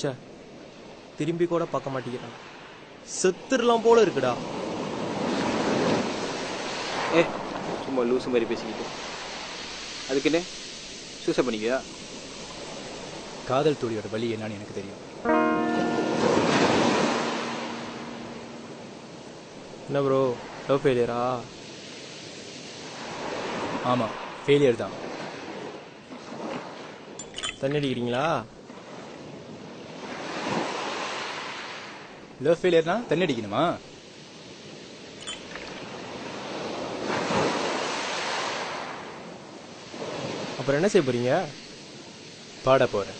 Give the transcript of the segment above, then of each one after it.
சே, திரும்பி கூட பார்க்க மாட்டேங்கிறான். செத்துடலாம் போல இருக்குடா. சும்மா லூசு மாதிரி பேசிக்கிட்டு அதுக்கு என்ன சூசைட் பண்ணிக்கியா? காதல் தோழியோட வலி என்னன்னு எனக்கு தெரியும். என்ன ப்ரோ, லவ் ஃபெயிலியரா? ஆமாம், ஃபெயிலியர் தான். தண்ணி அடிக்கிறீங்களா? லவ் ஃபெயிலியர்னா தண்ணி அடிக்கணுமா? அப்புறம் என்ன செய்ய போறீங்க? பாட போகிறேன்.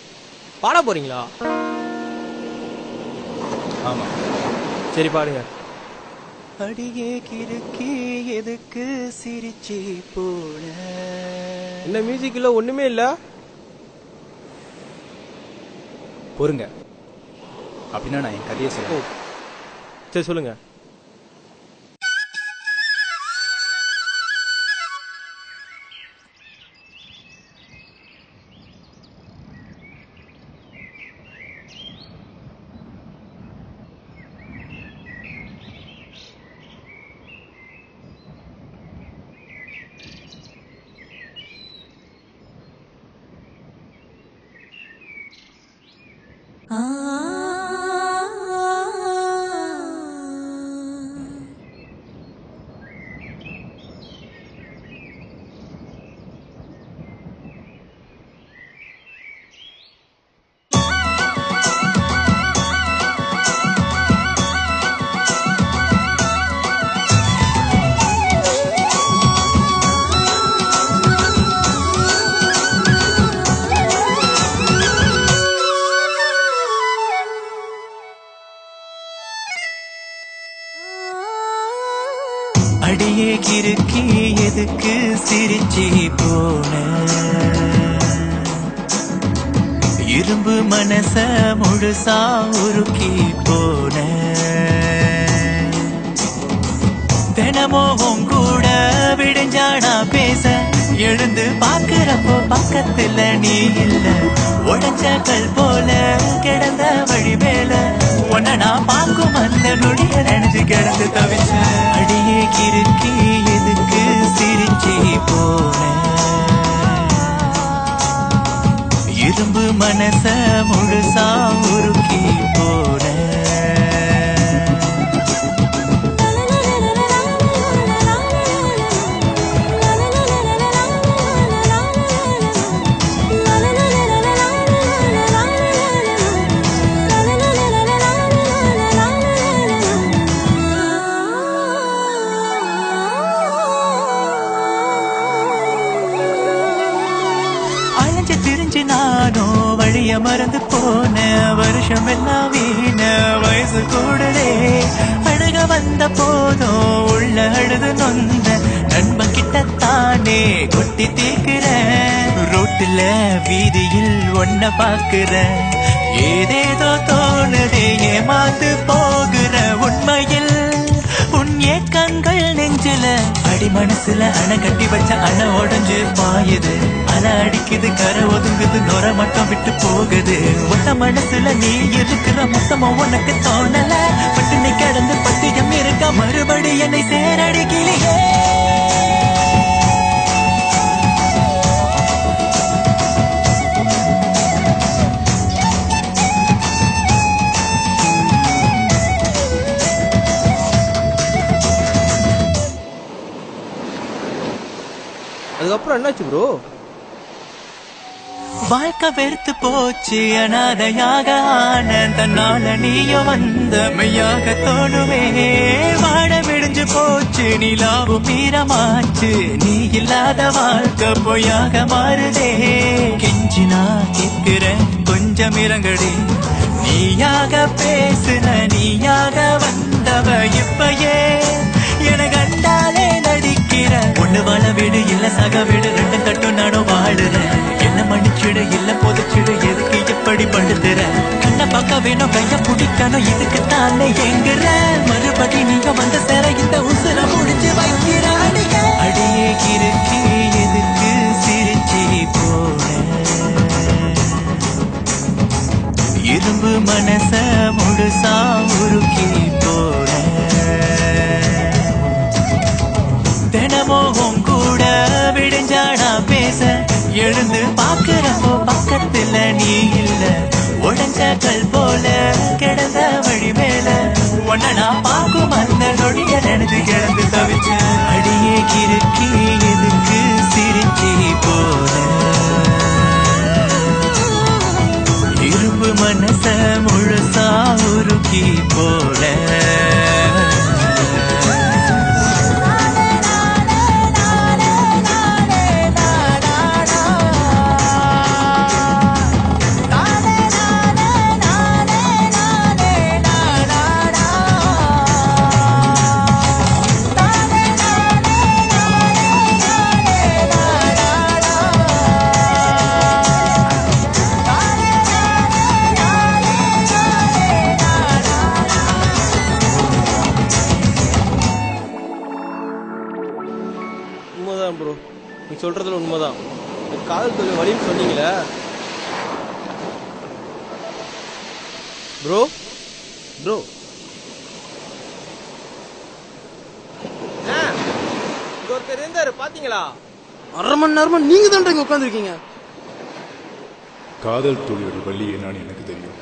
பாட போறீங்களா? ஆமாம். சரி பாடுங்க. அடியே கிறுக்கி எதுக்கு சிரிச்சி போன? என்ன மியூசிக் இல்ல, ஒண்ணுமே இல்ல. பொறுங்க, அப்படின்னா நான் என் கதையை சொல்லுவேன். சரி சொல்லுங்க. அடியே கிறுக்கி எதுக்கு சிரிச்சி போன? இரும்பு மனச முழுசா உருக்கி போன. தினமும் கூட விடுஞ்சானா பேச எழுந்து பாக்குறப்போ பக்கத்துல நீ இல்ல. உடஞ்ச கல் போல கிடந்த வழி மேல உன்னை நான் பார்க்கும் அந்த நொடிய நினைச்சு கிடந்து தவிச்ச. அடியே கிறுக்கி எதுக்கு சிரிச்சி போன? இரும்பு மனச முழுசா உருக்கி போன. நானோ வழிய மறந்து போன. வருஷம் எல்லாம் வீண, வயசு கூடலே. அழுக வந்த போதும் உள்ள அழுது நொந்த. நண்பன் கிட்டத்தானே கொட்டி தீக்குற. ரோட்டுல வீதியில் ஒன்ன பாக்குற. ஏதேதோ தோணுதே, ஏமாந்து போகிற. உண்மையில் உன் ஏக்கங்கள் நெஞ்சில அடி மனசுல அணை கட்டி வச்ச அணை உடஞ்சு பாயுது. அலை அடிக்குது, கரை ஒதுங்குது, நொர மட்டும் விட்டு போகுது. உன்ன மனசுல நீ இருக்கிற மொத்தமா உனக்கு தோணல. பட்டு நீ கிடந்து பத்தியம் இருக்க மறுபடி என்னை சேரடிக்கலையே. அதுக்கப்புறம் என்னாச்சு ப்ரோ? வாழ்க்கை வெறுத்து போச்சு, அனாதையாக ஆன. தன்னால நீயும் வந்த மெய்யாக தோணுவே. வாட விடிஞ்சு போச்சு, நிலாவும் மீறமாச்சு. நீ இல்லாத வாழ்க்கை பொய்யாக மாறுதே. கெஞ்சி நான் கேட்கிறேன், கொஞ்சம் இறங்கடி. நீயாக பேசுன, நீயாக வந்தவ இப்பயே என கண்டாலே நடிக்கிற. ஒண்ணு வாழ வீடு இல்ல சக வீடு, ரெண்டு கட்டும் நானும் வாழுறேன். என்ன மன்னிச்சிடு இல்ல பொதிச்சிடு, எதுக்கு எப்படி படுத்துற? கண்ணை பார்க்க வேணும், கைய பிடிக்கணும், இதுக்கு தானே எங்குற. மறுபடி நீங்க வந்த சேர இந்த உசுர முடிஞ்சு வைக்கிற. அடியே கிறுக்கி எதுக்கு சிரிச்சி போன? இரும்பு பக்கத்துல நீ இல்ல உடஞ்ச கல் போல கிடந்த வழி மேல உன்ன நான் பார்க்கும் அந்த நொடிய நினைச்சு கிடந்து தவிச்ச அடியே கிறுக்கி எதுக்கு சிரிச்சி போல இரும்பு மனச முழுசா உருக்கி போல உண்மைதான் ப்ரோ, நீ சொல்றதுல உண்மைதான். இந்த காதல் தொழில் வழின்னு சொன்னீங்களே ப்ரோ. ப்ரோ ஒருத்தர் இருந்தாரு பாத்தீங்களா? 1/2 மணி நேரமா நீங்க தான் இங்க உட்காந்துருக்கீங்க. காதல் தொழிலோட வழி என்னன்னு எனக்கு தெரியும்.